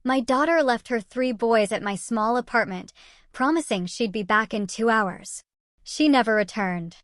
My daughter left her 3 boys at my small apartment, promising she'd be back in 2 hours. She never returned.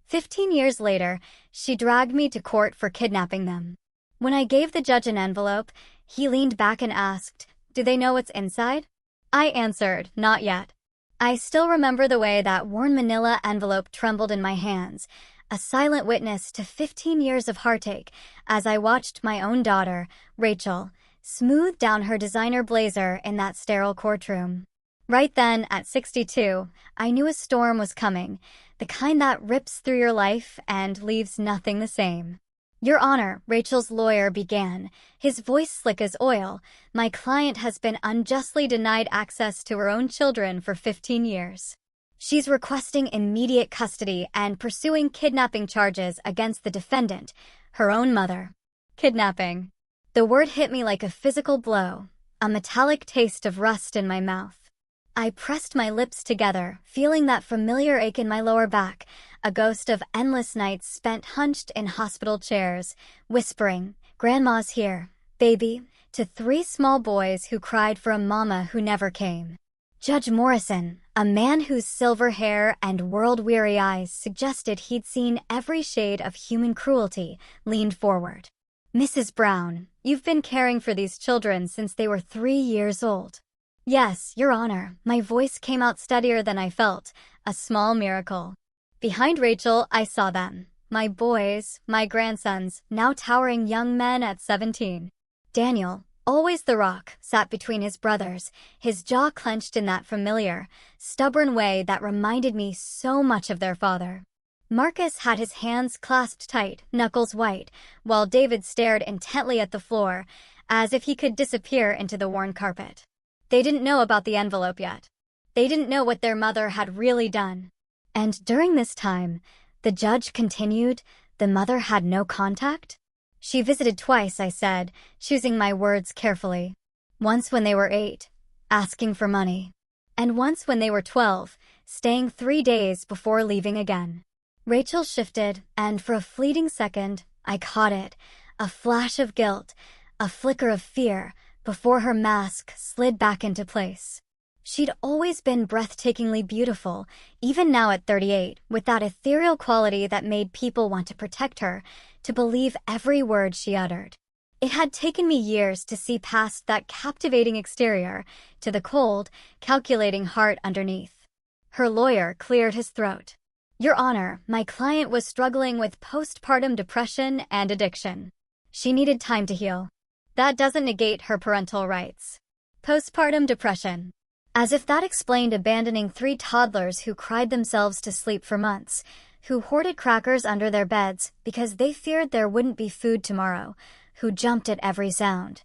15 years later, she dragged me to court for kidnapping them. When I gave the judge an envelope, he leaned back and asked, "Do they know what's inside?" I answered, "Not yet." I still remember the way that worn manila envelope trembled in my hands, a silent witness to 15 years of heartache as I watched my own daughter, Rachel, smooth down her designer blazer in that sterile courtroom. Right then, at 62, I knew a storm was coming, the kind that rips through your life and leaves nothing the same. "Your Honor," Rachel's lawyer began, his voice slick as oil, "my client has been unjustly denied access to her own children for 15 years. She's requesting immediate custody and pursuing kidnapping charges against the defendant, her own mother." Kidnapping. The word hit me like a physical blow, a metallic taste of rust in my mouth. I pressed my lips together, feeling that familiar ache in my lower back, a ghost of endless nights spent hunched in hospital chairs, whispering, "Grandma's here, baby," to 3 small boys who cried for a mama who never came. Judge Morrison, a man whose silver hair and world-weary eyes suggested he'd seen every shade of human cruelty, leaned forward. "Mrs. Brown, you've been caring for these children since they were 3 years old." "Yes, Your Honor." My voice came out steadier than I felt, a small miracle. Behind Rachel, I saw them. My boys, my grandsons, now towering young men at 17. Daniel, always the rock, sat between his brothers, his jaw clenched in that familiar, stubborn way that reminded me so much of their father. Marcus had his hands clasped tight, knuckles white, while David stared intently at the floor, as if he could disappear into the worn carpet. They didn't know about the envelope yet. They didn't know what their mother had really done. And during this time, the judge continued, the mother had no contact? "She visited twice," I said, choosing my words carefully. "Once when they were 8, asking for money. And once when they were 12, staying 3 days before leaving again." Rachel shifted, and for a fleeting second, I caught it, a flash of guilt, a flicker of fear, before her mask slid back into place. She'd always been breathtakingly beautiful, even now at 38, with that ethereal quality that made people want to protect her, to believe every word she uttered. It had taken me years to see past that captivating exterior, to the cold, calculating heart underneath. Her lawyer cleared his throat. "Your Honor, my client was struggling with postpartum depression and addiction. She needed time to heal. That doesn't negate her parental rights." Postpartum depression. As if that explained abandoning 3 toddlers who cried themselves to sleep for months, who hoarded crackers under their beds because they feared there wouldn't be food tomorrow, who jumped at every sound,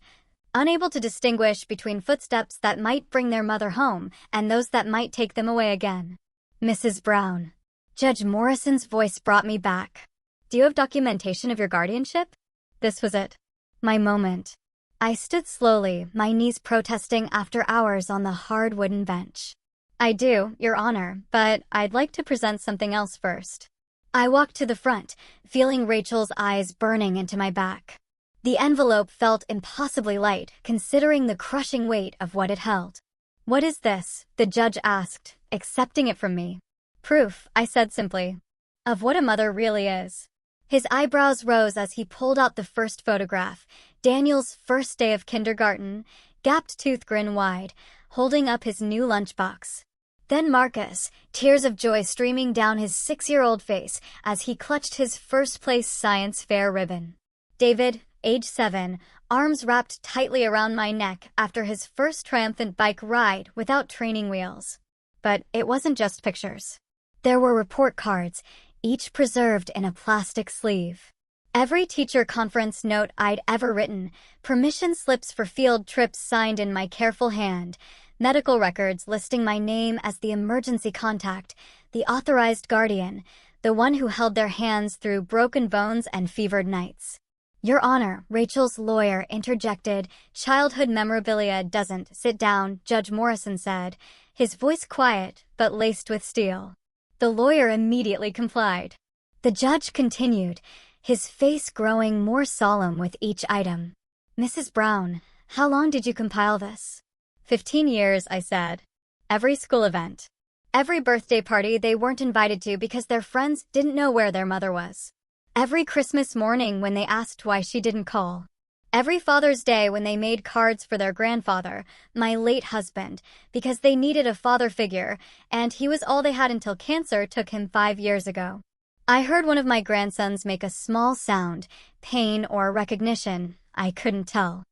unable to distinguish between footsteps that might bring their mother home and those that might take them away again. "Mrs. Brown." Judge Morrison's voice brought me back. "Do you have documentation of your guardianship?" This was it. My moment. I stood slowly, my knees protesting after hours on the hard wooden bench. "I do, Your Honor, but I'd like to present something else first." I walked to the front, feeling Rachel's eyes burning into my back. The envelope felt impossibly light, considering the crushing weight of what it held. "What is this?" the judge asked, accepting it from me. "Proof," I said simply, "of what a mother really is." His eyebrows rose as he pulled out the first photograph, Daniel's first day of kindergarten, gapped tooth grin wide, holding up his new lunchbox. Then Marcus, tears of joy streaming down his 6-year-old face as he clutched his first-place science fair ribbon. David, age 7, arms wrapped tightly around my neck after his first triumphant bike ride without training wheels. But it wasn't just pictures. There were report cards, each preserved in a plastic sleeve. Every teacher conference note I'd ever written, permission slips for field trips signed in my careful hand, medical records listing my name as the emergency contact, the authorized guardian, the one who held their hands through broken bones and fevered nights. "Your Honor," Rachel's lawyer interjected, "childhood memorabilia doesn't." "Sit down," Judge Morrison said, his voice quiet but laced with steel. The lawyer immediately complied. The judge continued, his face growing more solemn with each item. "Mrs. Brown, How long did you compile this? 15 years, I said. Every school event. Every birthday party they weren't invited to because their friends didn't know where their mother was. Every Christmas morning when they asked why she didn't call. Every Father's Day when they made cards for their grandfather, my late husband, because they needed a father figure, and he was all they had until cancer took him 5 years ago. I heard one of my grandsons make a small sound, pain or recognition, I couldn't tell.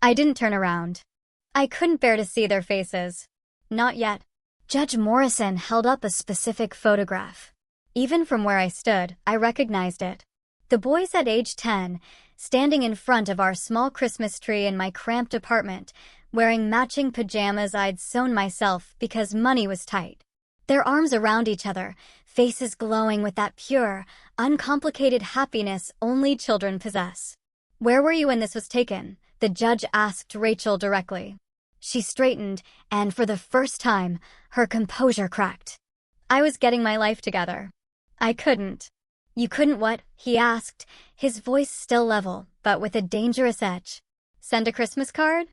I didn't turn around. I couldn't bear to see their faces. Not yet. Judge Morrison held up a specific photograph. Even from where I stood, I recognized it. The boys at age 10, standing in front of our small Christmas tree in my cramped apartment, wearing matching pajamas I'd sewn myself because money was tight. Their arms around each other, faces glowing with that pure, uncomplicated happiness only children possess. Where were you when this was taken? The judge asked Rachel directly. She straightened, and for the first time, her composure cracked. I was getting my life together. I couldn't. You couldn't what? He asked, his voice still level, but with a dangerous edge. Send a Christmas card?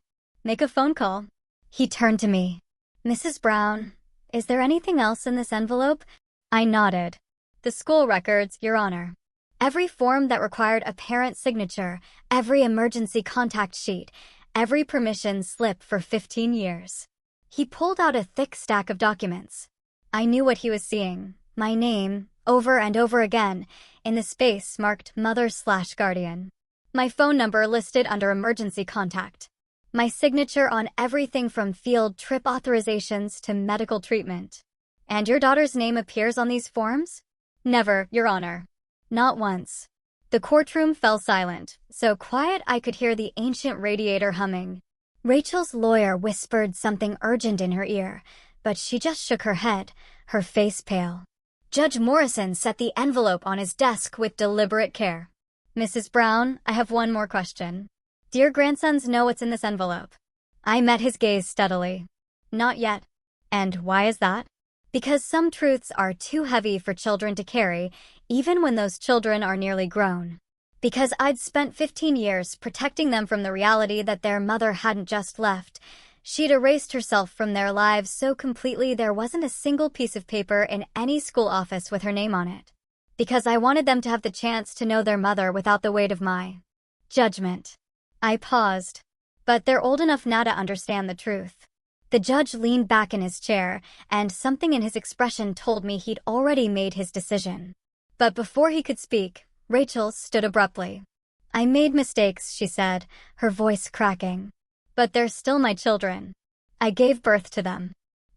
Make a phone call. He turned to me. Mrs. Brown, is there anything else in this envelope? I nodded. The school records, Your Honor. Every form that required a parent signature, every emergency contact sheet, every permission slip for 15 years. He pulled out a thick stack of documents. I knew what he was seeing. My name, over and over again, in the space marked Mother/Guardian. My phone number listed under emergency contact. My signature on everything from field trip authorizations to medical treatment. And your daughter's name appears on these forms? Never, Your Honor. Not once. The courtroom fell silent, so quiet I could hear the ancient radiator humming. Rachel's lawyer whispered something urgent in her ear, but she just shook her head, her face pale. Judge Morrison set the envelope on his desk with deliberate care. Mrs. Brown, I have one more question. Do your grandsons know what's in this envelope? I met his gaze steadily. Not yet. And why is that? Because some truths are too heavy for children to carry, even when those children are nearly grown. Because I'd spent 15 years protecting them from the reality that their mother hadn't just left. She'd erased herself from their lives so completely there wasn't a single piece of paper in any school office with her name on it. Because I wanted them to have the chance to know their mother without the weight of my judgment. I paused. But they're old enough now to understand the truth. The judge leaned back in his chair, and something in his expression told me he'd already made his decision. But before he could speak, Rachel stood abruptly. I made mistakes, she said, her voice cracking. But they're still my children. I gave birth to them.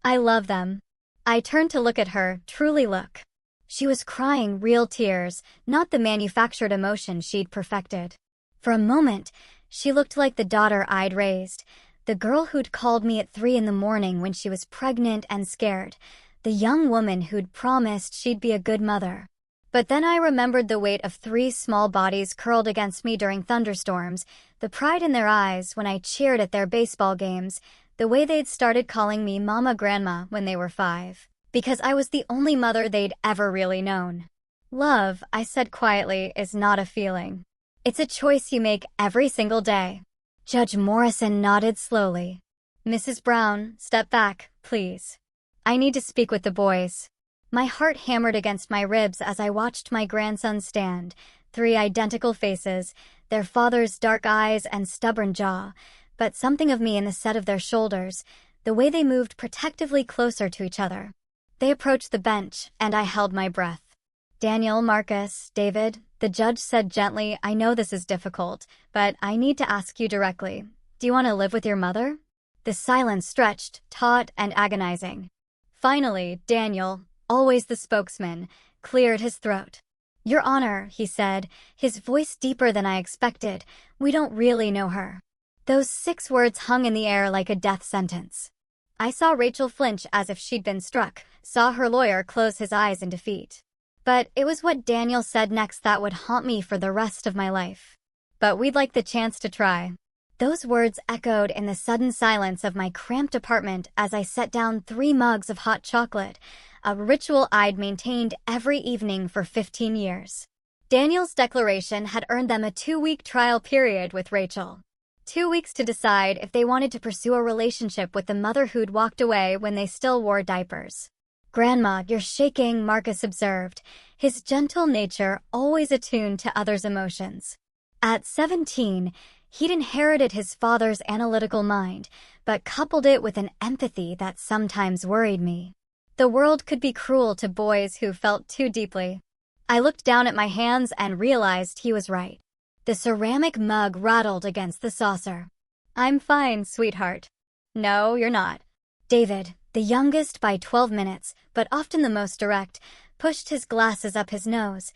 I love them. I turned to look at her, truly look. She was crying real tears, not the manufactured emotion she'd perfected. For a moment, she looked like the daughter I'd raised, the girl who'd called me at 3 in the morning when she was pregnant and scared, the young woman who'd promised she'd be a good mother. But then I remembered the weight of 3 small bodies curled against me during thunderstorms, the pride in their eyes when I cheered at their baseball games, the way they'd started calling me Mama Grandma when they were 5, because I was the only mother they'd ever really known. Love, I said quietly, is not a feeling. It's a choice you make every single day. Judge Morrison nodded slowly. Mrs. Brown, step back, please. I need to speak with the boys. My heart hammered against my ribs as I watched my grandsons stand, 3 identical faces, their father's dark eyes and stubborn jaw, but something of me in the set of their shoulders, the way they moved protectively closer to each other. They approached the bench, and I held my breath. Daniel, Marcus, David, the judge said gently, I know this is difficult, but I need to ask you directly. Do you want to live with your mother? The silence stretched, taut and agonizing. Finally, Daniel, always the spokesman, cleared his throat. Your Honor, he said, his voice deeper than I expected, we don't really know her. Those 6 words hung in the air like a death sentence. I saw Rachel flinch as if she'd been struck, saw her lawyer close his eyes in defeat. But it was what Daniel said next that would haunt me for the rest of my life. But we'd like the chance to try. Those words echoed in the sudden silence of my cramped apartment as I set down 3 mugs of hot chocolate, a ritual I'd maintained every evening for 15 years. Daniel's declaration had earned them a 2-week trial period with Rachel. 2 weeks to decide if they wanted to pursue a relationship with the mother who'd walked away when they still wore diapers. "Grandma, you're shaking," Marcus observed, his gentle nature always attuned to others' emotions. At 17, he'd inherited his father's analytical mind, but coupled it with an empathy that sometimes worried me. The world could be cruel to boys who felt too deeply. I looked down at my hands and realized he was right. The ceramic mug rattled against the saucer. "I'm fine, sweetheart." "No, you're not." David, the youngest by 12 minutes, but often the most direct, pushed his glasses up his nose,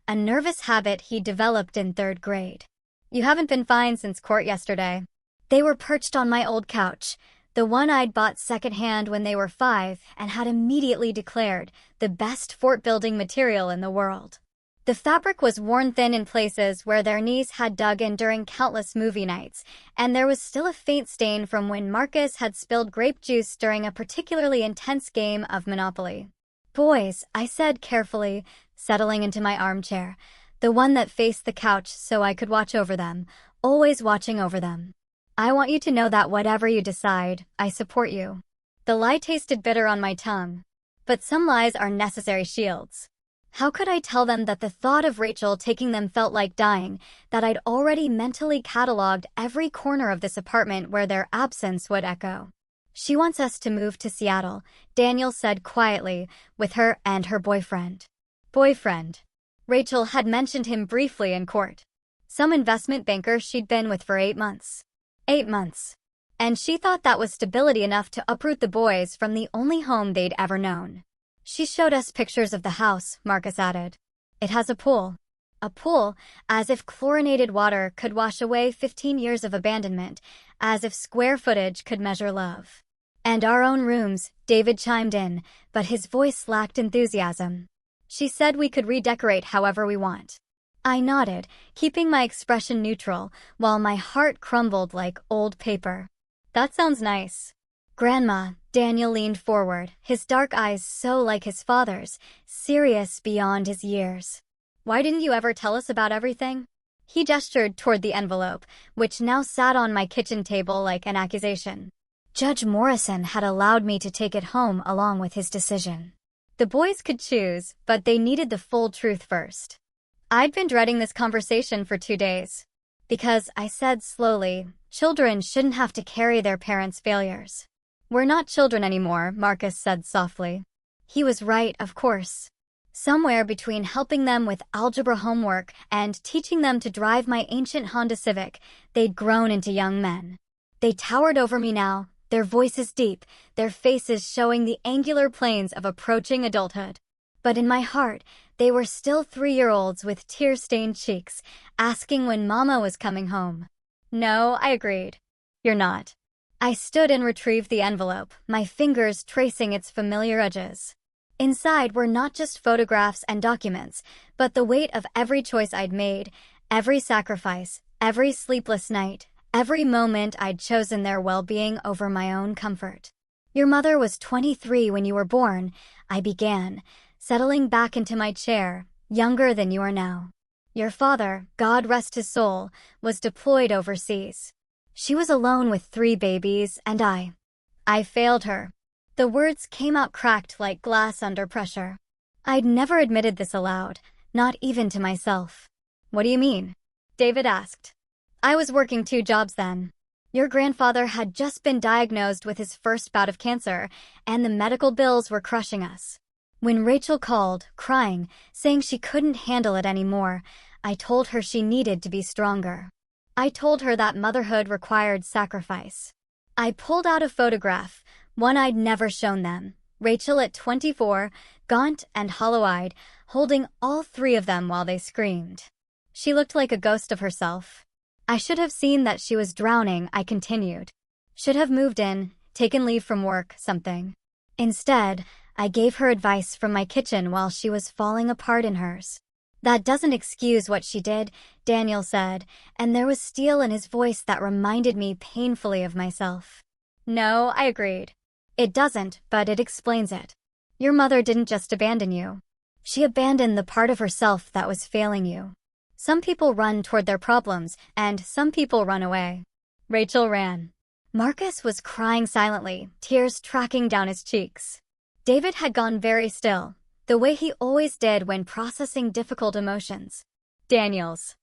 a nervous habit he developed in 3rd grade. "You haven't been fine since court yesterday." They were perched on my old couch, the one I'd bought secondhand when they were 5 and had immediately declared the best fort-building material in the world. The fabric was worn thin in places where their knees had dug in during countless movie nights, and there was still a faint stain from when Marcus had spilled grape juice during a particularly intense game of Monopoly. "Boys," I said carefully, settling into my armchair, the one that faced the couch so I could watch over them, always watching over them. "I want you to know that whatever you decide, I support you." The lie tasted bitter on my tongue. But some lies are necessary shields. How could I tell them that the thought of Rachel taking them felt like dying, that I'd already mentally cataloged every corner of this apartment where their absence would echo? "She wants us to move to Seattle," Daniel said quietly, "with her and her boyfriend." Boyfriend. Rachel had mentioned him briefly in court. Some investment banker she'd been with for 8 months. 8 months. And she thought that was stability enough to uproot the boys from the only home they'd ever known. "She showed us pictures of the house," Marcus added. "It has a pool." A pool, as if chlorinated water could wash away 15 years of abandonment, as if square footage could measure love. "And our own rooms," David chimed in, but his voice lacked enthusiasm. "She said we could redecorate however we want." I nodded, keeping my expression neutral, while my heart crumbled like old paper. "That sounds nice." "Grandma," Daniel leaned forward, his dark eyes so like his father's, serious beyond his years. "Why didn't you ever tell us about everything?" He gestured toward the envelope, which now sat on my kitchen table like an accusation. Judge Morrison had allowed me to take it home along with his decision. The boys could choose, but they needed the full truth first. I'd been dreading this conversation for 2 days. "Because," I said slowly, "children shouldn't have to carry their parents' failures." "We're not children anymore," Marcus said softly. He was right, of course. Somewhere between helping them with algebra homework and teaching them to drive my ancient Honda Civic, they'd grown into young men. They towered over me now, their voices deep, their faces showing the angular planes of approaching adulthood. But in my heart, they were still 3-year-olds with tear-stained cheeks, asking when Mama was coming home. "No," I agreed. "You're not." I stood and retrieved the envelope, my fingers tracing its familiar edges. Inside were not just photographs and documents, but the weight of every choice I'd made, every sacrifice, every sleepless night, every moment I'd chosen their well-being over my own comfort. "Your mother was 23 when you were born," I began, settling back into my chair, "younger than you are now. Your father, God rest his soul, was deployed overseas. She was alone with 3 babies, and I failed her." The words came out cracked like glass under pressure. I'd never admitted this aloud, not even to myself. "What do you mean?" David asked. "I was working 2 jobs then. Your grandfather had just been diagnosed with his first bout of cancer, and the medical bills were crushing us. When Rachel called, crying, saying she couldn't handle it anymore, I told her she needed to be stronger. I told her that motherhood required sacrifice. I pulled out a photograph, one I'd never shown them. Rachel at 24, gaunt and hollow-eyed, holding all 3 of them while they screamed. She looked like a ghost of herself. I should have seen that she was drowning, I continued. Should have moved in, taken leave from work, something. Instead, I gave her advice from my kitchen while she was falling apart in hers. "That doesn't excuse what she did," Daniel said, and there was steel in his voice that reminded me painfully of myself. "No," I agreed. "It doesn't, but it explains it. Your mother didn't just abandon you. She abandoned the part of herself that was failing you. Some people run toward their problems, and some people run away. Rachel ran. Marcus was crying silently, tears tracking down his cheeks. David had gone very still, the way he always did when processing difficult emotions. Daniel's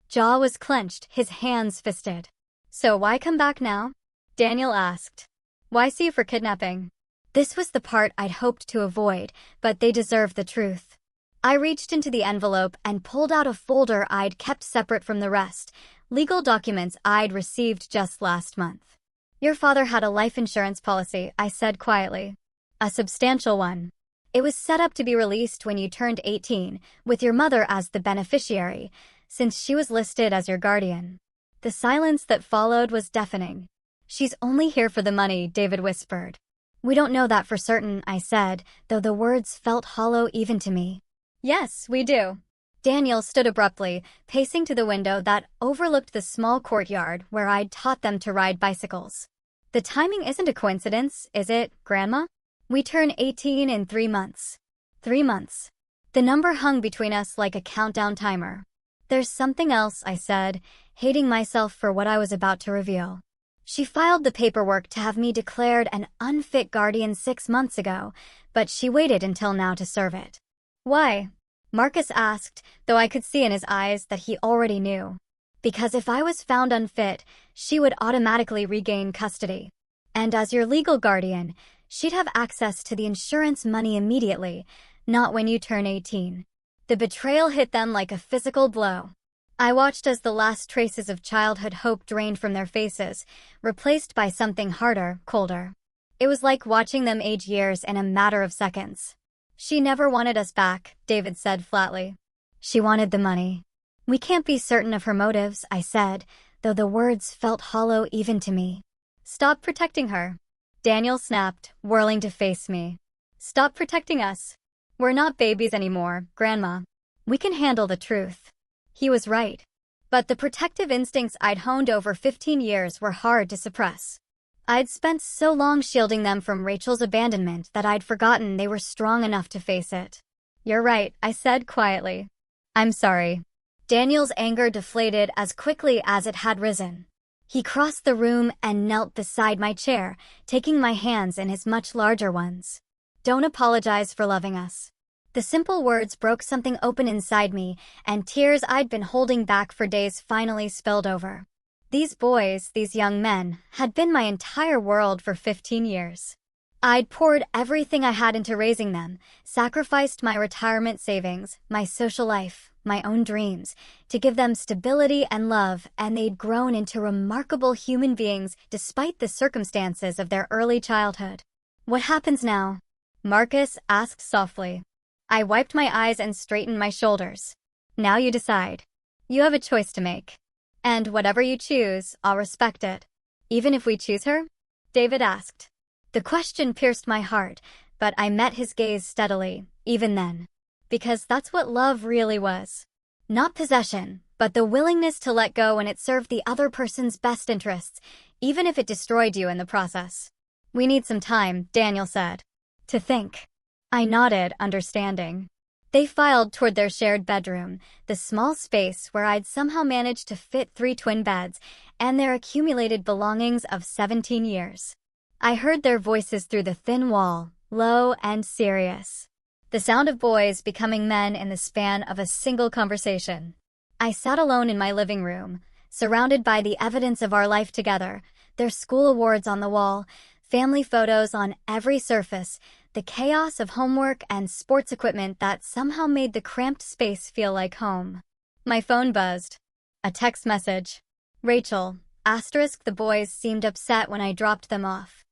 jaw was clenched, his hands fisted. "So why come back now?" Daniel asked. "Why sue you for kidnapping?" This was the part I'd hoped to avoid, but they deserved the truth. I reached into the envelope and pulled out a folder I'd kept separate from the rest, legal documents I'd received just last month. "Your father had a life insurance policy," I said quietly. "A substantial one. It was set up to be released when you turned 18, with your mother as the beneficiary, since she was listed as your guardian." The silence that followed was deafening. "She's only here for the money," David whispered. "We don't know that for certain," I said, though the words felt hollow even to me. "Yes, we do." Daniel stood abruptly, pacing to the window that overlooked the small courtyard where I'd taught them to ride bicycles. "The timing isn't a coincidence, is it, Grandma? We turn 18 in 3 months. 3 months." The number hung between us like a countdown timer. "There's something else," I said, hating myself for what I was about to reveal. "She filed the paperwork to have me declared an unfit guardian 6 months ago, but she waited until now to serve it." "Why?" Marcus asked, though I could see in his eyes that he already knew. "Because if I was found unfit, she would automatically regain custody. And as your legal guardian, she'd have access to the insurance money immediately, not when you turn 18. The betrayal hit them like a physical blow. I watched as the last traces of childhood hope drained from their faces, replaced by something harder, colder. It was like watching them age years in a matter of seconds. "She never wanted us back," David said flatly. "She wanted the money." "We can't be certain of her motives," I said, though the words felt hollow even to me. "Stop protecting her." Daniel snapped, whirling to face me. "Stop protecting us. We're not babies anymore, Grandma. We can handle the truth." He was right. But the protective instincts I'd honed over 15 years were hard to suppress. I'd spent so long shielding them from Rachel's abandonment that I'd forgotten they were strong enough to face it. "You're right," I said quietly. "I'm sorry." Daniel's anger deflated as quickly as it had risen. He crossed the room and knelt beside my chair, taking my hands in his much larger ones. "Don't apologize for loving us." The simple words broke something open inside me, and tears I'd been holding back for days finally spilled over. These boys, these young men, had been my entire world for 15 years. I'd poured everything I had into raising them, sacrificed my retirement savings, my social life, my own dreams, to give them stability and love, and they'd grown into remarkable human beings despite the circumstances of their early childhood. "What happens now?" Marcus asked softly. I wiped my eyes and straightened my shoulders. "Now you decide. You have a choice to make. And whatever you choose, I'll respect it." "Even if we choose her?" David asked. The question pierced my heart, but I met his gaze steadily, even then. Because that's what love really was. Not possession, but the willingness to let go when it served the other person's best interests, even if it destroyed you in the process. "We need some time," Daniel said. "To think." I nodded, understanding. They filed toward their shared bedroom, the small space where I'd somehow managed to fit 3 twin beds, and their accumulated belongings of 17 years. I heard their voices through the thin wall, low and serious. The sound of boys becoming men in the span of a single conversation. I sat alone in my living room, surrounded by the evidence of our life together, their school awards on the wall, family photos on every surface, the chaos of homework and sports equipment that somehow made the cramped space feel like home. My phone buzzed. A text message. "Rachel, asterisk the boys seemed upset when I dropped them off.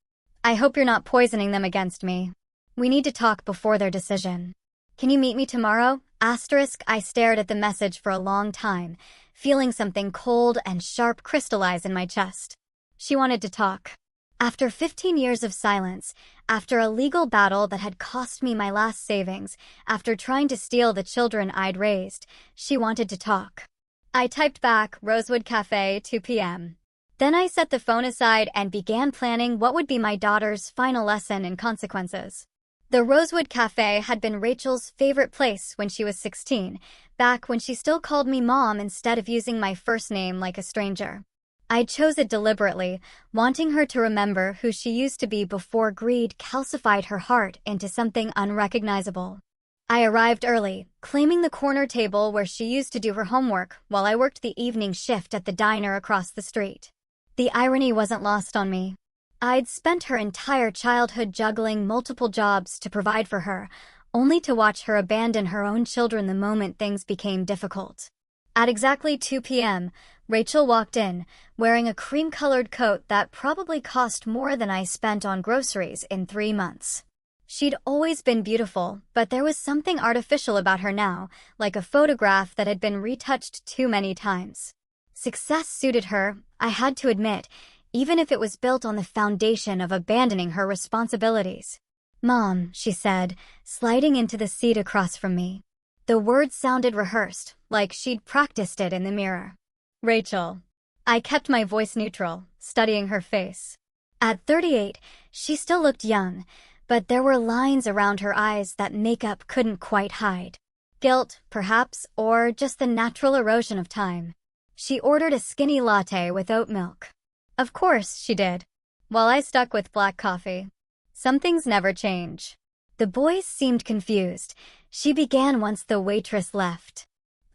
I hope you're not poisoning them against me. We need to talk before their decision. Can you meet me tomorrow? Asterisk I stared at the message for a long time, feeling something cold and sharp crystallize in my chest. She wanted to talk. After 15 years of silence, after a legal battle that had cost me my last savings, after trying to steal the children I'd raised, she wanted to talk. I typed back, Rosewood Cafe, 2 p.m. Then I set the phone aside and began planning what would be my daughter's final lesson in consequences. The Rosewood Cafe had been Rachel's favorite place when she was 16, back when she still called me Mom instead of using my first name like a stranger. I chose it deliberately, wanting her to remember who she used to be before greed calcified her heart into something unrecognizable. I arrived early, claiming the corner table where she used to do her homework while I worked the evening shift at the diner across the street. The irony wasn't lost on me. I'd spent her entire childhood juggling multiple jobs to provide for her, only to watch her abandon her own children the moment things became difficult. At exactly 2 p.m., Rachel walked in, wearing a cream-colored coat that probably cost more than I spent on groceries in 3 months. She'd always been beautiful, but there was something artificial about her now, like a photograph that had been retouched too many times. Success suited her, I had to admit, even if it was built on the foundation of abandoning her responsibilities. "Mom," she said, sliding into the seat across from me. The words sounded rehearsed, like she'd practiced it in the mirror. "Rachel." I kept my voice neutral, studying her face. At 38, she still looked young, but there were lines around her eyes that makeup couldn't quite hide. Guilt, perhaps, or just the natural erosion of time. She ordered a skinny latte with oat milk. Of course, she did, while I stuck with black coffee. Some things never change. The boys seemed confused. She began once the waitress left.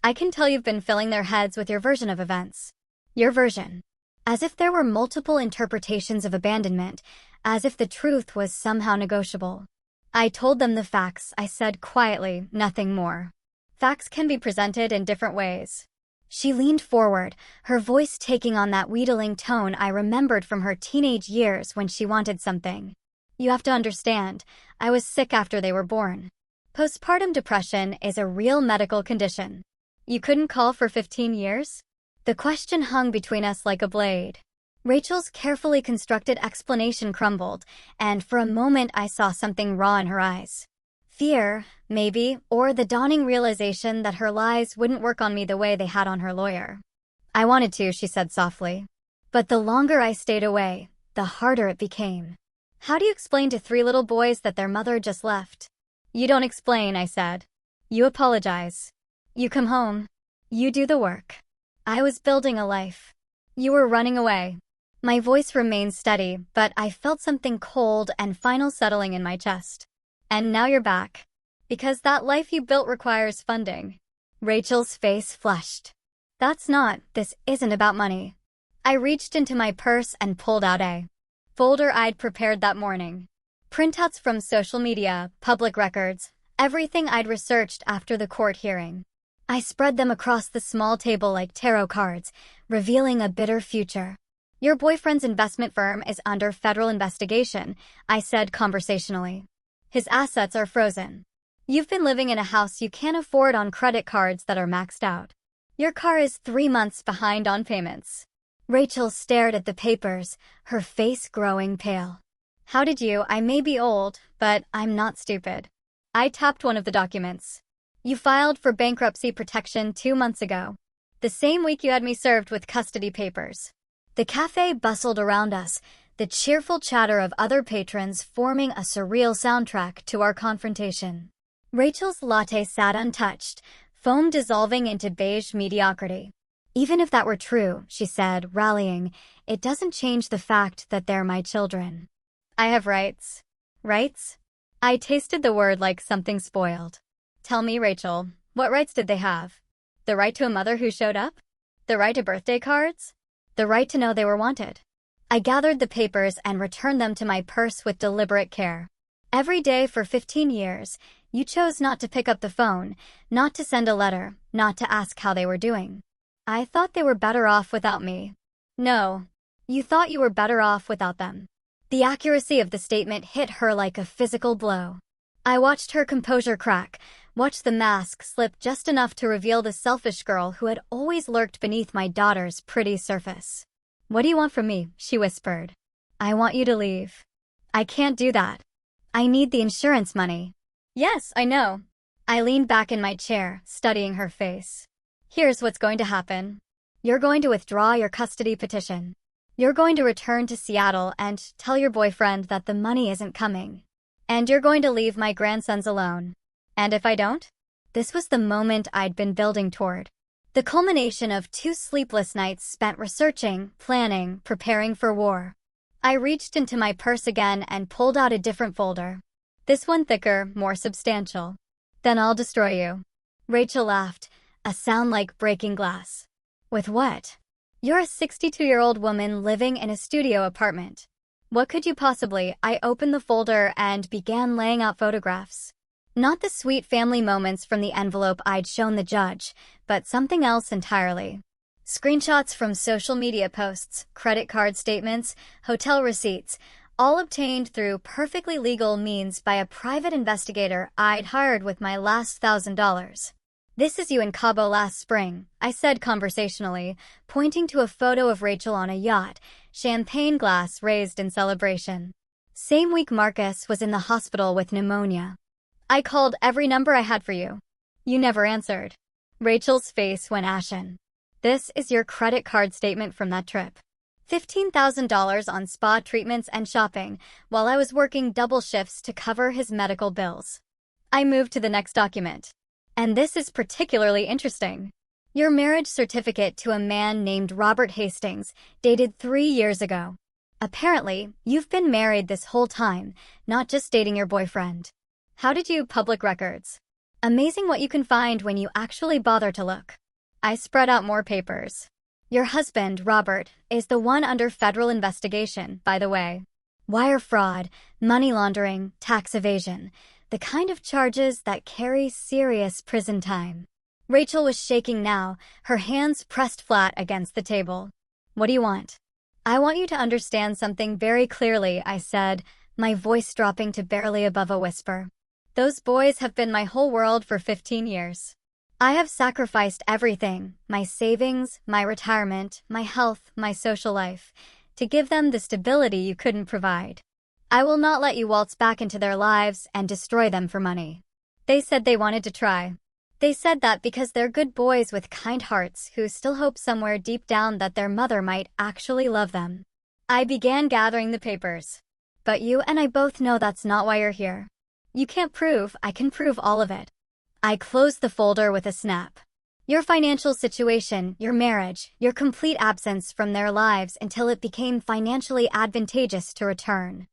"I can tell you've been filling their heads with your version of events." Your version. As if there were multiple interpretations of abandonment, as if the truth was somehow negotiable. I told them the facts, I said quietly, nothing more. Facts can be presented in different ways. She leaned forward, her voice taking on that wheedling tone I remembered from her teenage years when she wanted something. "You have to understand, I was sick after they were born. Postpartum depression is a real medical condition. You couldn't call for 15 years? The question hung between us like a blade. Rachel's carefully constructed explanation crumbled, and for a moment I saw something raw in her eyes. Fear, maybe, or the dawning realization that her lies wouldn't work on me the way they had on her lawyer. "I wanted to," she said softly. But the longer I stayed away, the harder it became. "How do you explain to 3 little boys that their mother just left?" "You don't explain," I said. "You apologize. You come home. You do the work." I was building a life. You were running away. My voice remained steady, but I felt something cold and final settling in my chest. "And now you're back. Because that life you built requires funding." Rachel's face flushed. This isn't about money." I reached into my purse and pulled out a folder I'd prepared that morning. Printouts from social media, public records, everything I'd researched after the court hearing. I spread them across the small table like tarot cards, revealing a bitter future. "Your boyfriend's investment firm is under federal investigation," I said conversationally. "His assets are frozen. You've been living in a house you can't afford on credit cards that are maxed out. Your car is 3 months behind on payments." Rachel stared at the papers, her face growing pale. "How did you? I may be old, but I'm not stupid." I tapped one of the documents. "You filed for bankruptcy protection 2 months ago. The same week you had me served with custody papers." The cafe bustled around us, the cheerful chatter of other patrons forming a surreal soundtrack to our confrontation. Rachel's latte sat untouched, foam dissolving into beige mediocrity. "Even if that were true," she said, rallying, "it doesn't change the fact that they're my children. I have rights." "Rights?" I tasted the word like something spoiled. "Tell me, Rachel, what rights did they have? The right to a mother who showed up? The right to birthday cards? The right to know they were wanted?" I gathered the papers and returned them to my purse with deliberate care. "Every day for 15 years, you chose not to pick up the phone, not to send a letter, not to ask how they were doing. I thought they were better off without me." "No, you thought you were better off without them." The accuracy of the statement hit her like a physical blow. I watched her composure crack, watched the mask slip just enough to reveal the selfish girl who had always lurked beneath my daughter's pretty surface. "What do you want from me?" she whispered. "I want you to leave." "I can't do that. I need the insurance money." "Yes, I know." I leaned back in my chair, studying her face. "Here's what's going to happen. You're going to withdraw your custody petition. You're going to return to Seattle and tell your boyfriend that the money isn't coming. And you're going to leave my grandsons alone. And if I don't?" This was the moment I'd been building toward. The culmination of 2 sleepless nights spent researching, planning, preparing for war. I reached into my purse again and pulled out a different folder. This one thicker, more substantial. Then I'll destroy you. Rachel laughed, a sound like breaking glass. With what? You're a 62-year-old woman living in a studio apartment. What could you possibly? I opened the folder and began laying out photographs. Not the sweet family moments from the envelope I'd shown the judge, but something else entirely. Screenshots from social media posts, credit card statements, hotel receipts, all obtained through perfectly legal means by a private investigator I'd hired with my last $1,000. This is you in Cabo last spring, I said conversationally, pointing to a photo of Rachel on a yacht, champagne glass raised in celebration. Same week Marcus was in the hospital with pneumonia. I called every number I had for you. You never answered. Rachel's face went ashen. This is your credit card statement from that trip. $15,000 on spa treatments and shopping, while I was working double shifts to cover his medical bills. I moved to the next document. And this is particularly interesting. Your marriage certificate to a man named Robert Hastings, dated 3 years ago. Apparently, you've been married this whole time, not just dating your boyfriend. How did you public records? Amazing what you can find when you actually bother to look. I spread out more papers. Your husband, Robert, is the one under federal investigation, by the way. Wire fraud, money laundering, tax evasion, the kind of charges that carry serious prison time. Rachel was shaking now, her hands pressed flat against the table. What do you want? I want you to understand something very clearly, I said, my voice dropping to barely above a whisper. Those boys have been my whole world for 15 years. I have sacrificed everything, my savings, my retirement, my health, my social life, to give them the stability you couldn't provide. I will not let you waltz back into their lives and destroy them for money. They said they wanted to try. They said that because they're good boys with kind hearts who still hope somewhere deep down that their mother might actually love them. I began gathering the papers. But you and I both know that's not why you're here. You can't prove, I can prove all of it. I closed the folder with a snap. Your financial situation, your marriage, your complete absence from their lives until it became financially advantageous to return.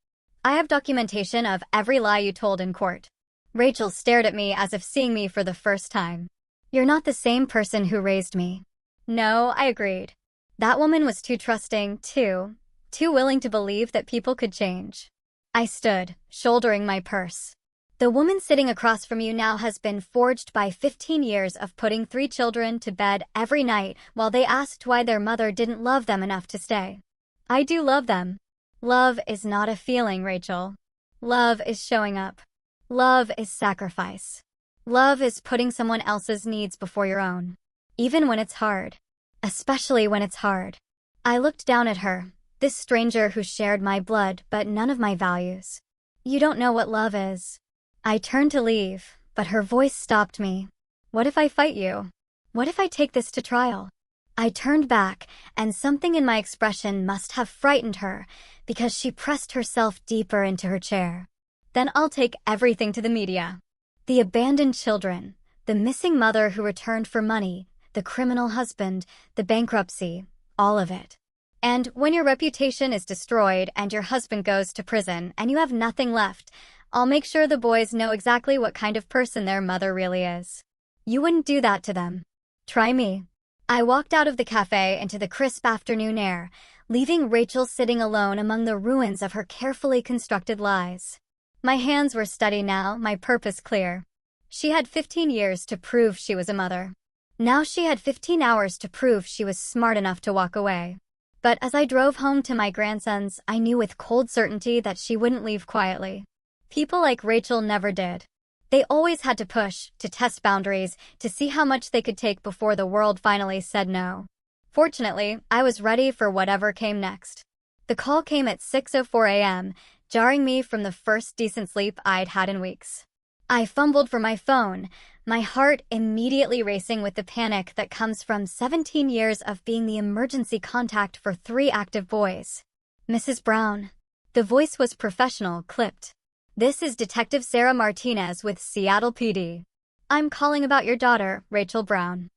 I have documentation of every lie you told in court. Rachel stared at me as if seeing me for the first time. You're not the same person who raised me. No, I agreed. That woman was too trusting, too willing to believe that people could change. I stood, shouldering my purse. The woman sitting across from you now has been forged by 15 years of putting 3 children to bed every night while they asked why their mother didn't love them enough to stay. I do love them. Love is not a feeling, Rachel. Love is showing up. Love is sacrifice. Love is putting someone else's needs before your own. Even when it's hard. Especially when it's hard. I looked down at her, this stranger who shared my blood but none of my values. You don't know what love is. I turned to leave, but her voice stopped me. What if I fight you? What if I take this to trial? I turned back, and something in my expression must have frightened her, because she pressed herself deeper into her chair. Then I'll take everything to the media. The abandoned children, the missing mother who returned for money, the criminal husband, the bankruptcy, all of it. And when your reputation is destroyed and your husband goes to prison and you have nothing left, I'll make sure the boys know exactly what kind of person their mother really is. You wouldn't do that to them. Try me. I walked out of the cafe into the crisp afternoon air, leaving Rachel sitting alone among the ruins of her carefully constructed lies. My hands were steady now, my purpose clear. She had 15 years to prove she was a mother. Now she had 15 hours to prove she was smart enough to walk away. But as I drove home to my grandsons, I knew with cold certainty that she wouldn't leave quietly. People like Rachel never did. They always had to push, to test boundaries, to see how much they could take before the world finally said no. Fortunately, I was ready for whatever came next. The call came at 6:04 a.m., jarring me from the first decent sleep I'd had in weeks. I fumbled for my phone, my heart immediately racing with the panic that comes from 17 years of being the emergency contact for 3 active boys. Mrs. Brown. The voice was professional, clipped. This is Detective Sarah Martinez with Seattle PD. I'm calling about your daughter, Rachel Brown.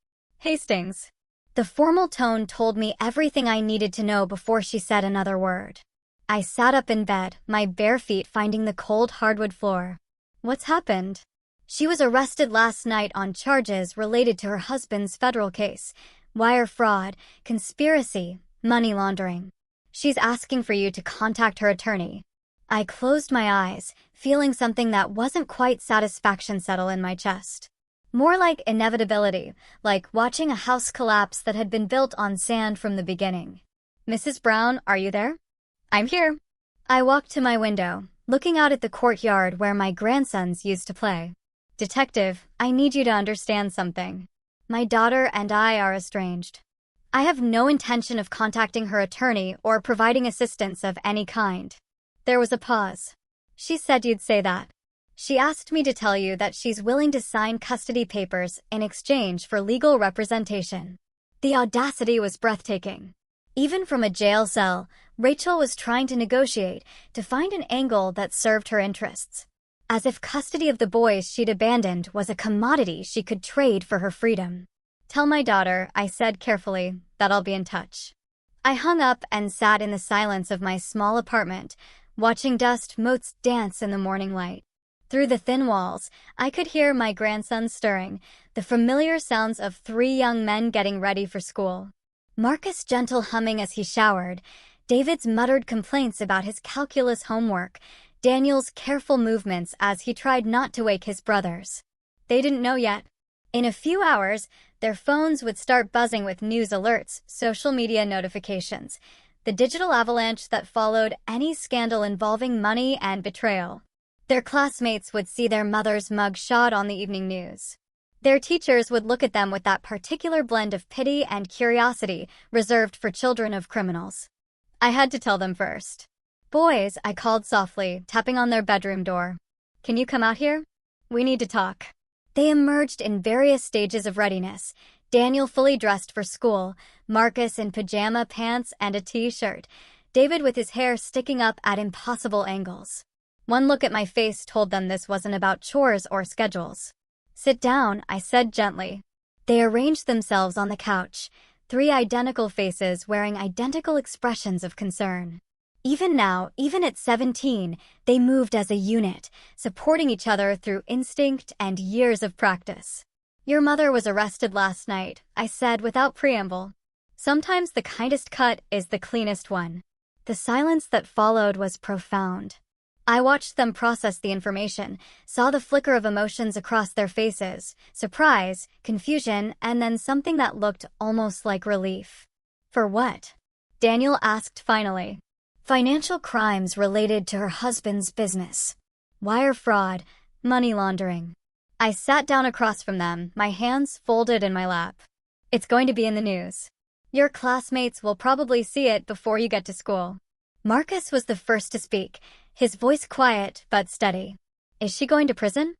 Hastings. The formal tone told me everything I needed to know before she said another word. I sat up in bed, my bare feet finding the cold hardwood floor. What's happened? She was arrested last night on charges related to her husband's federal case: wire fraud, conspiracy, money laundering. She's asking for you to contact her attorney. I closed my eyes, feeling something that wasn't quite satisfaction settle in my chest. More like inevitability, like watching a house collapse that had been built on sand from the beginning. Mrs. Brown, are you there? I'm here. I walked to my window, looking out at the courtyard where my grandsons used to play. Detective, I need you to understand something. My daughter and I are estranged. I have no intention of contacting her attorney or providing assistance of any kind. There was a pause. She said you'd say that. She asked me to tell you that she's willing to sign custody papers in exchange for legal representation. The audacity was breathtaking. Even from a jail cell, Rachel was trying to negotiate, to find an angle that served her interests. As if custody of the boys she'd abandoned was a commodity she could trade for her freedom. Tell my daughter, I said carefully, that I'll be in touch. I hung up and sat in the silence of my small apartment, watching dust motes dance in the morning light. Through the thin walls, I could hear my grandsons stirring, the familiar sounds of 3 young men getting ready for school. Marcus' gentle humming as he showered, David's muttered complaints about his calculus homework, Daniel's careful movements as he tried not to wake his brothers. They didn't know yet. In a few hours, their phones would start buzzing with news alerts, social media notifications, the digital avalanche that followed any scandal involving money and betrayal. Their classmates would see their mother's mug shot on the evening news. Their teachers would look at them with that particular blend of pity and curiosity reserved for children of criminals. I had to tell them first. Boys, I called softly, tapping on their bedroom door. Can you come out here? We need to talk. They emerged in various stages of readiness. Daniel fully dressed for school, Marcus in pajama pants and a t-shirt, David with his hair sticking up at impossible angles. One look at my face told them this wasn't about chores or schedules. Sit down, I said gently. They arranged themselves on the couch, 3 identical faces wearing identical expressions of concern. Even now, even at 17, they moved as a unit, supporting each other through instinct and years of practice. Your mother was arrested last night, I said without preamble. Sometimes the kindest cut is the cleanest one. The silence that followed was profound. I watched them process the information, saw the flicker of emotions across their faces, surprise, confusion, and then something that looked almost like relief. For what? Daniel asked finally. Financial crimes related to her husband's business. Wire fraud, money laundering. I sat down across from them, my hands folded in my lap. It's going to be in the news. Your classmates will probably see it before you get to school. Marcus was the first to speak, his voice quiet but steady. Is she going to prison?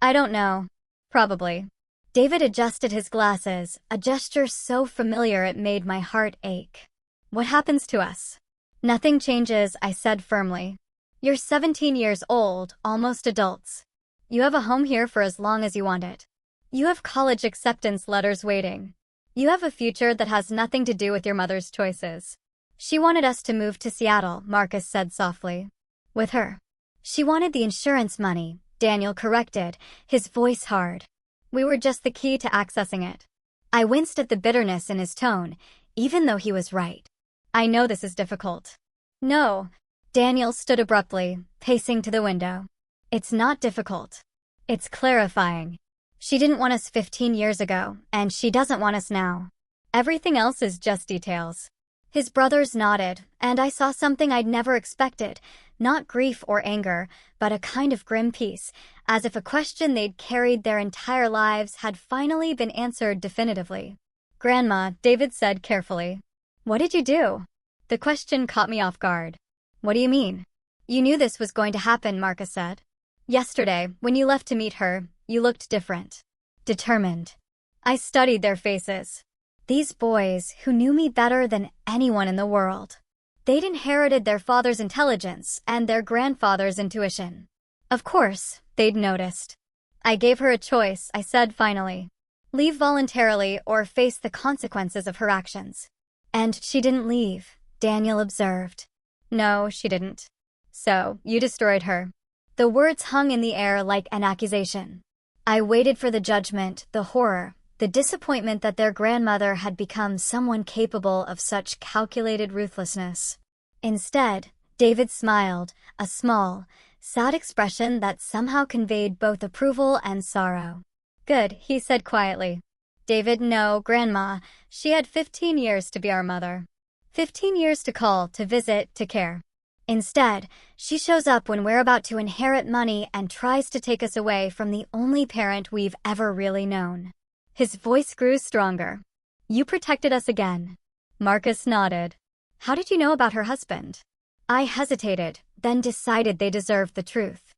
I don't know. Probably. David adjusted his glasses, a gesture so familiar it made my heart ache. What happens to us? Nothing changes, I said firmly. You're 17 years old, almost adults. You have a home here for as long as you want it. You have college acceptance letters waiting. You have a future that has nothing to do with your mother's choices. She wanted us to move to Seattle, Marcus said softly. With her. She wanted the insurance money, Daniel corrected, his voice hard. We were just the key to accessing it. I winced at the bitterness in his tone, even though he was right. I know this is difficult. No. Daniel stood abruptly, pacing to the window. It's not difficult. It's clarifying. She didn't want us 15 years ago, and she doesn't want us now. Everything else is just details. His brothers nodded, and I saw something I'd never expected, not grief or anger, but a kind of grim peace, as if a question they'd carried their entire lives had finally been answered definitively. Grandma, David said carefully. What did you do? The question caught me off guard. What do you mean? You knew this was going to happen, Marcus said. Yesterday, when you left to meet her, you looked different. Determined. I studied their faces. These boys, who knew me better than anyone in the world. They'd inherited their father's intelligence and their grandfather's intuition. Of course, they'd noticed. I gave her a choice, I said finally. Leave voluntarily or face the consequences of her actions. And she didn't leave, Daniel observed. No, she didn't. So, you destroyed her. The words hung in the air like an accusation. I waited for the judgment, the horror, the disappointment that their grandmother had become someone capable of such calculated ruthlessness. Instead, David smiled, a small, sad expression that somehow conveyed both approval and sorrow. Good, he said quietly. David, no, Grandma. She had 15 years to be our mother. 15 years to call, to visit, to care. Instead, she shows up when we're about to inherit money and tries to take us away from the only parent we've ever really known. His voice grew stronger. You protected us again. Marcus nodded. How did you know about her husband? I hesitated, then decided they deserved the truth.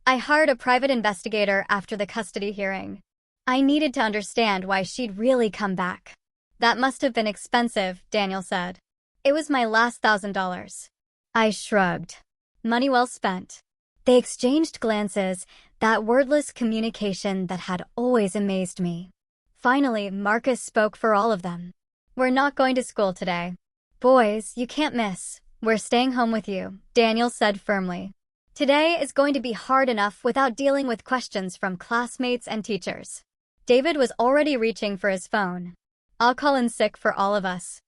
I hired a private investigator after the custody hearing. I needed to understand why she'd really come back. That must have been expensive, Daniel said. It was my last $1,000. I shrugged. Money well spent. They exchanged glances, that wordless communication that had always amazed me. Finally, Marcus spoke for all of them. We're not going to school today. Boys, you can't miss. We're staying home with you, Daniel said firmly. Today is going to be hard enough without dealing with questions from classmates and teachers. David was already reaching for his phone. I'll call in sick for all of us.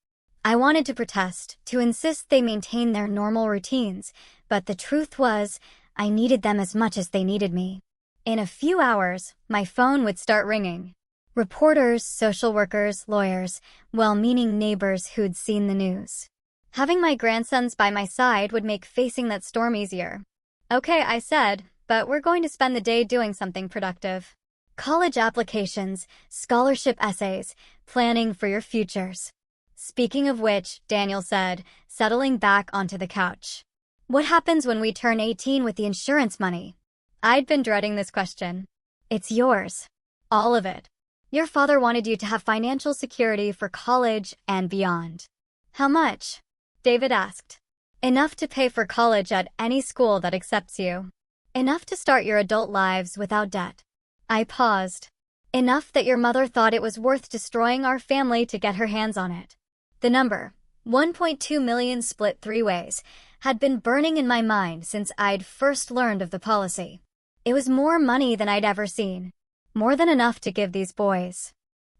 I wanted to protest, to insist they maintain their normal routines, but the truth was, I needed them as much as they needed me. In a few hours, my phone would start ringing. Reporters, social workers, lawyers, well-meaning neighbors who'd seen the news. Having my grandsons by my side would make facing that storm easier. Okay, I said, but we're going to spend the day doing something productive. College applications, scholarship essays, planning for your futures. Speaking of which, Daniel said, settling back onto the couch. What happens when we turn 18 with the insurance money? I'd been dreading this question. It's yours. All of it. Your father wanted you to have financial security for college and beyond. How much? David asked. Enough to pay for college at any school that accepts you. Enough to start your adult lives without debt. I paused. Enough that your mother thought it was worth destroying our family to get her hands on it. The number, 1.2 million split 3 ways, had been burning in my mind since I'd first learned of the policy. It was more money than I'd ever seen. More than enough to give these boys.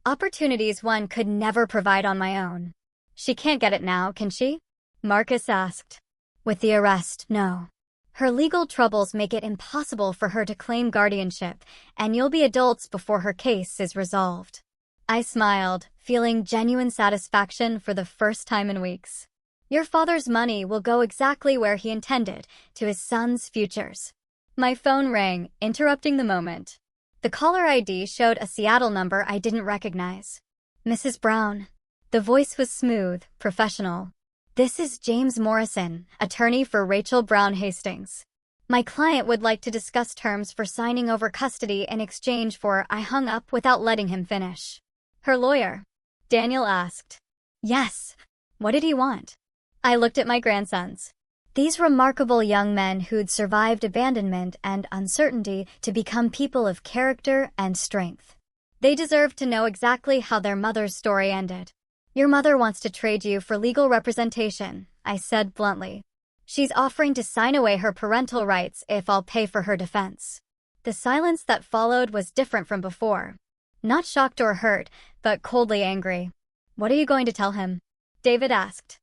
Opportunities one could never provide on my own. She can't get it now, can she? Marcus asked. With the arrest, no. Her legal troubles make it impossible for her to claim guardianship, and you'll be adults before her case is resolved. I smiled, feeling genuine satisfaction for the first time in weeks. Your father's money will go exactly where he intended, to his son's futures. My phone rang, interrupting the moment. The caller ID showed a Seattle number I didn't recognize. Mrs. Brown. The voice was smooth, professional. This is James Morrison, attorney for Rachel Brown Hastings. My client would like to discuss terms for signing over custody in exchange for. I hung up without letting him finish. Her lawyer? Daniel asked. Yes. What did he want? I looked at my grandsons. These remarkable young men who'd survived abandonment and uncertainty to become people of character and strength. They deserved to know exactly how their mother's story ended. Your mother wants to trade you for legal representation, I said bluntly. She's offering to sign away her parental rights if I'll pay for her defense. The silence that followed was different from before. Not shocked or hurt, but coldly angry. What are you going to tell him? David asked.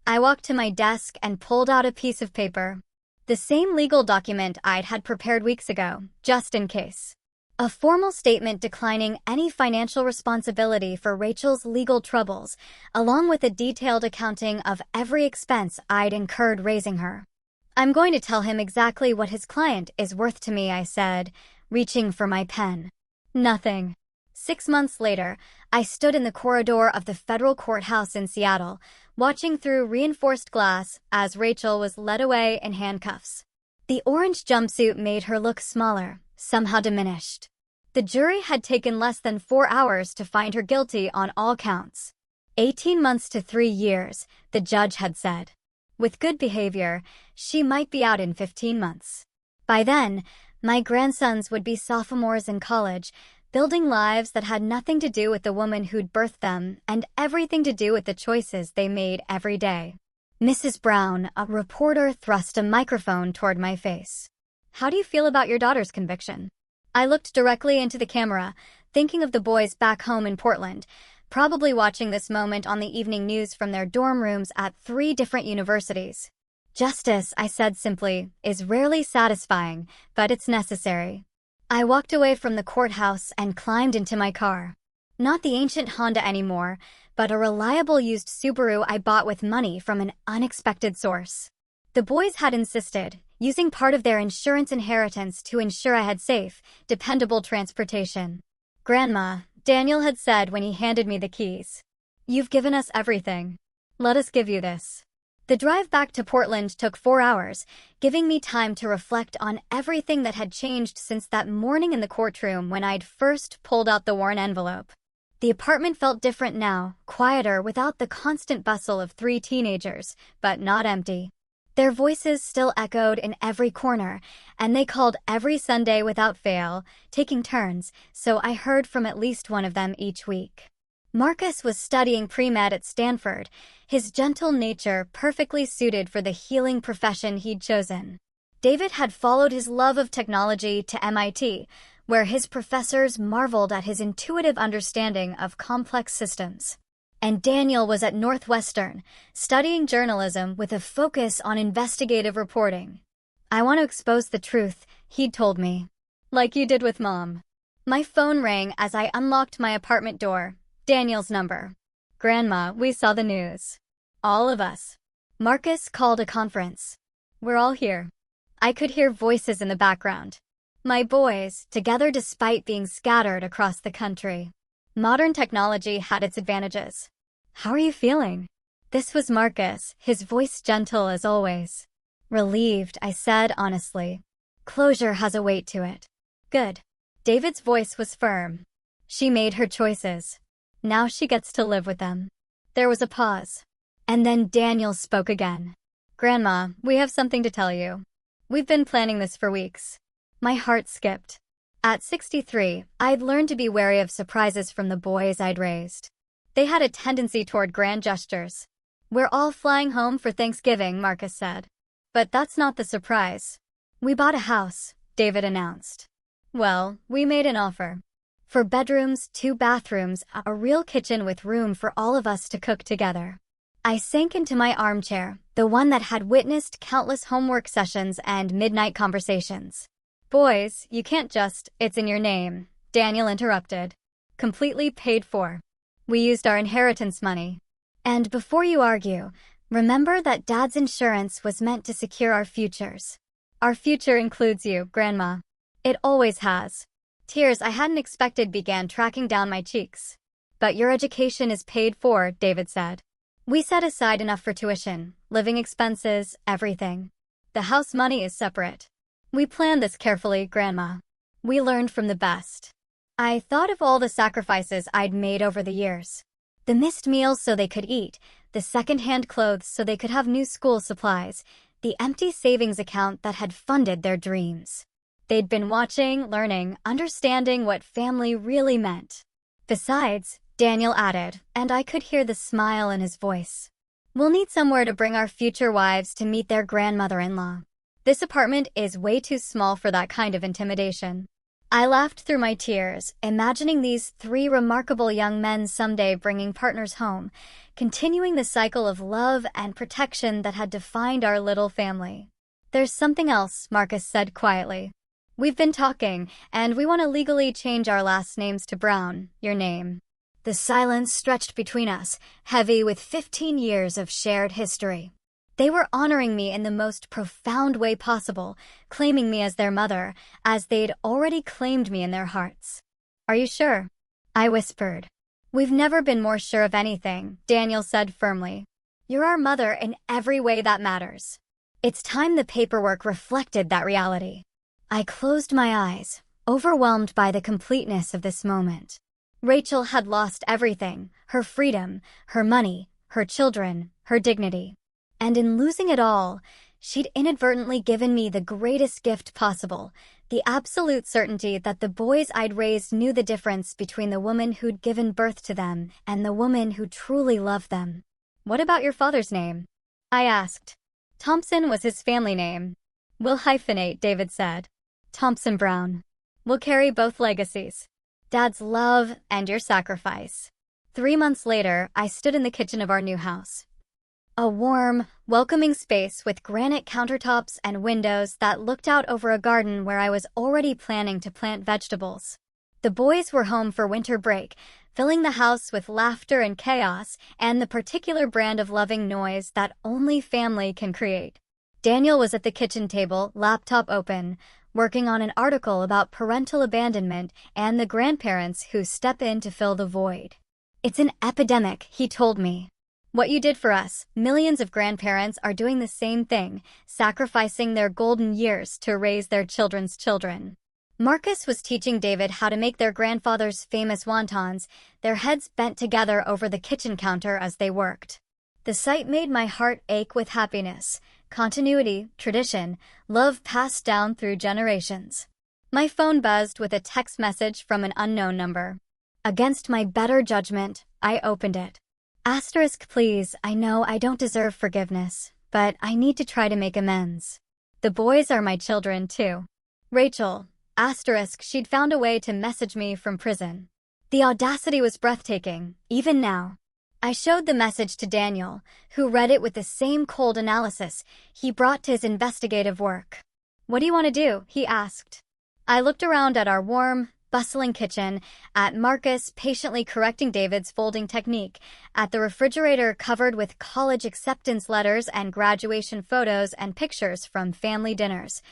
I walked to my desk and pulled out a piece of paper. The same legal document I'd had prepared weeks ago, just in case. A formal statement declining any financial responsibility for Rachel's legal troubles, along with a detailed accounting of every expense I'd incurred raising her. I'm going to tell him exactly what his client is worth to me, I said, reaching for my pen. Nothing. 6 months later, I stood in the corridor of the federal courthouse in Seattle, watching through reinforced glass as Rachel was led away in handcuffs. The orange jumpsuit made her look smaller, somehow diminished. The jury had taken less than 4 hours to find her guilty on all counts. 18 months to 3 years, the judge had said. With good behavior, she might be out in 15 months. By then, my grandsons would be sophomores in college, building lives that had nothing to do with the woman who'd birthed them and everything to do with the choices they made every day. Mrs. Brown, a reporter, thrust a microphone toward my face. How do you feel about your daughter's conviction? I looked directly into the camera, thinking of the boys back home in Portland, probably watching this moment on the evening news from their dorm rooms at 3 different universities. Justice, I said simply, is rarely satisfying, but it's necessary. I walked away from the courthouse and climbed into my car. Not the ancient Honda anymore, but a reliable used Subaru I bought with money from an unexpected source. The boys had insisted, using part of their insurance inheritance to ensure I had safe, dependable transportation. Grandma, Daniel had said when he handed me the keys. You've given us everything. Let us give you this. The drive back to Portland took 4 hours, giving me time to reflect on everything that had changed since that morning in the courtroom when I'd first pulled out the worn envelope. The apartment felt different now, quieter without the constant bustle of 3 teenagers, but not empty. Their voices still echoed in every corner, and they called every Sunday without fail, taking turns, so I heard from at least one of them each week. Marcus was studying pre-med at Stanford, his gentle nature perfectly suited for the healing profession he'd chosen. David had followed his love of technology to MIT, where his professors marveled at his intuitive understanding of complex systems. And Daniel was at Northwestern, studying journalism with a focus on investigative reporting. I want to expose the truth, he'd told me. Like you did with Mom. My phone rang as I unlocked my apartment door. Daniel's number. Grandma, we saw the news. All of us. Marcus called a conference. We're all here. I could hear voices in the background. My boys, together despite being scattered across the country. Modern technology had its advantages. How are you feeling? This was Marcus, his voice gentle as always. Relieved, I said honestly. Closure has a weight to it. Good. David's voice was firm. She made her choices. Now she gets to live with them. There was a pause. And then Daniel spoke again. Grandma, we have something to tell you. We've been planning this for weeks. My heart skipped. At 63, I'd learned to be wary of surprises from the boys I'd raised. They had a tendency toward grand gestures. We're all flying home for Thanksgiving, Marcus said. But that's not the surprise. We bought a house, David announced. Well, we made an offer. 4 bedrooms, 2 bathrooms, a real kitchen with room for all of us to cook together. I sank into my armchair, the one that had witnessed countless homework sessions and midnight conversations. Boys, you can't just, it's in your name, Daniel interrupted. Completely paid for. We used our inheritance money. And before you argue, remember that Dad's insurance was meant to secure our futures. Our future includes you, Grandma. It always has. Tears I hadn't expected began tracking down my cheeks. But your education is paid for, David said. We set aside enough for tuition, living expenses, everything. The house money is separate. We planned this carefully, Grandma. We learned from the best. I thought of all the sacrifices I'd made over the years. The missed meals so they could eat, the second-hand clothes so they could have new school supplies, the empty savings account that had funded their dreams. They'd been watching, learning, understanding what family really meant. Besides, Daniel added, and I could hear the smile in his voice. We'll need somewhere to bring our future wives to meet their grandmother-in-law. This apartment is way too small for that kind of intimidation. I laughed through my tears, imagining these 3 remarkable young men someday bringing partners home, continuing the cycle of love and protection that had defined our little family. There's something else, Marcus said quietly. We've been talking, and we want to legally change our last names to Brown, your name. The silence stretched between us, heavy with 15 years of shared history. They were honoring me in the most profound way possible, claiming me as their mother, as they'd already claimed me in their hearts. Are you sure? I whispered. We've never been more sure of anything, Daniel said firmly. You're our mother in every way that matters. It's time the paperwork reflected that reality. I closed my eyes, overwhelmed by the completeness of this moment. Rachel had lost everything, her freedom, her money, her children, her dignity. And in losing it all, She'd inadvertently given me the greatest gift possible, the absolute certainty that the boys I'd raised knew the difference between the woman who'd given birth to them and the woman who truly loved them. "What about your father's name?" I asked. "Thompson was his family name." "We'll hyphenate," David said. "Thompson Brown. We'll carry both legacies. Dad's love and your sacrifice." 3 months later, I stood in the kitchen of our new house. A warm, welcoming space with granite countertops and windows that looked out over a garden where I was already planning to plant vegetables. The boys were home for winter break, filling the house with laughter and chaos and the particular brand of loving noise that only family can create. Daniel was at the kitchen table, laptop open, working on an article about parental abandonment and the grandparents who step in to fill the void. "It's an epidemic," he told me. "What you did for us, millions of grandparents are doing the same thing, sacrificing their golden years to raise their children's children." Marcus was teaching David how to make their grandfather's famous wontons, their heads bent together over the kitchen counter as they worked. The sight made my heart ache with happiness. Continuity, tradition, love passed down through generations. My phone buzzed with a text message from an unknown number. Against my better judgment, I opened it. "Asterisk, please, I know I don't deserve forgiveness, but I need to try to make amends. The boys are my children, too. Rachel, asterisk, she'd found a way to message me from prison." The audacity was breathtaking, even now. I showed the message to Daniel, who read it with the same cold analysis he brought to his investigative work. "What do you want to do?" he asked. I looked around at our warm, bustling kitchen, at Marcus patiently correcting David's folding technique, at the refrigerator covered with college acceptance letters and graduation photos and pictures from family dinners,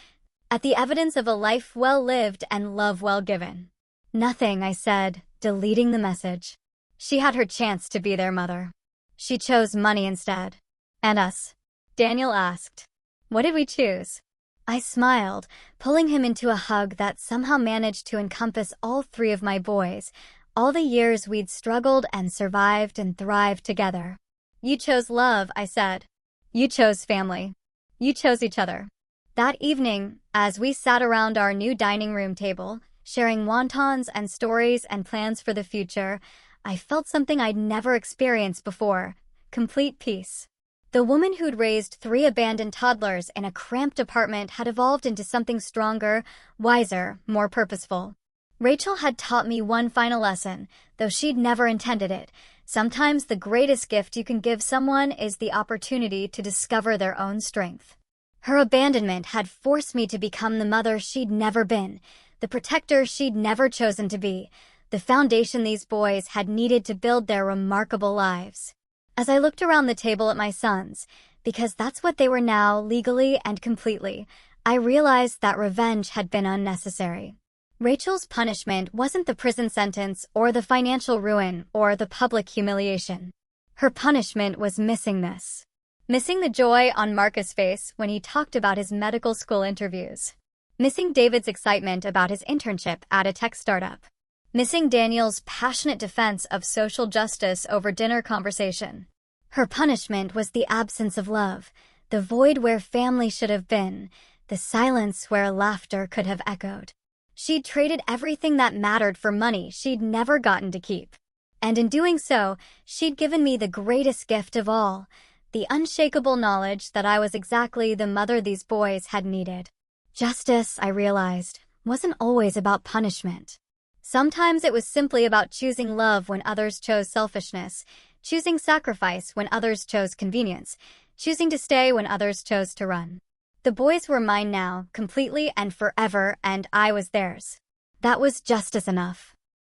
at the evidence of a life well lived and love well given. "Nothing," I said, deleting the message. She had her chance to be their mother. She chose money instead. "And us?" Daniel asked. "What did we choose?" I smiled, pulling him into a hug that somehow managed to encompass all three of my boys, all the years we'd struggled and survived and thrived together. "You chose love," I said. "You chose family. You chose each other." That evening, as we sat around our new dining room table, sharing wontons and stories and plans for the future, I felt something I'd never experienced before: complete peace. The woman who'd raised 3 abandoned toddlers in a cramped apartment had evolved into something stronger, wiser, more purposeful. Rachel had taught me one final lesson, though she'd never intended it. Sometimes the greatest gift you can give someone is the opportunity to discover their own strength. Her abandonment had forced me to become the mother she'd never been, the protector she'd never chosen to be, the foundation these boys had needed to build their remarkable lives. As I looked around the table at my sons, because that's what they were now, legally and completely, I realized that revenge had been unnecessary. Rachel's punishment wasn't the prison sentence or the financial ruin or the public humiliation. Her punishment was missing this. Missing the joy on Marcus' face when he talked about his medical school interviews. Missing David's excitement about his internship at a tech startup. Missing Daniel's passionate defense of social justice over dinner conversation. Her punishment was the absence of love, the void where family should have been, the silence where laughter could have echoed. She'd traded everything that mattered for money she'd never gotten to keep. And in doing so, she'd given me the greatest gift of all, the unshakable knowledge that I was exactly the mother these boys had needed. Justice, I realized, wasn't always about punishment. Sometimes it was simply about choosing love when others chose selfishness, choosing sacrifice when others chose convenience, choosing to stay when others chose to run. The boys were mine now, completely and forever, and I was theirs. That was justice enough.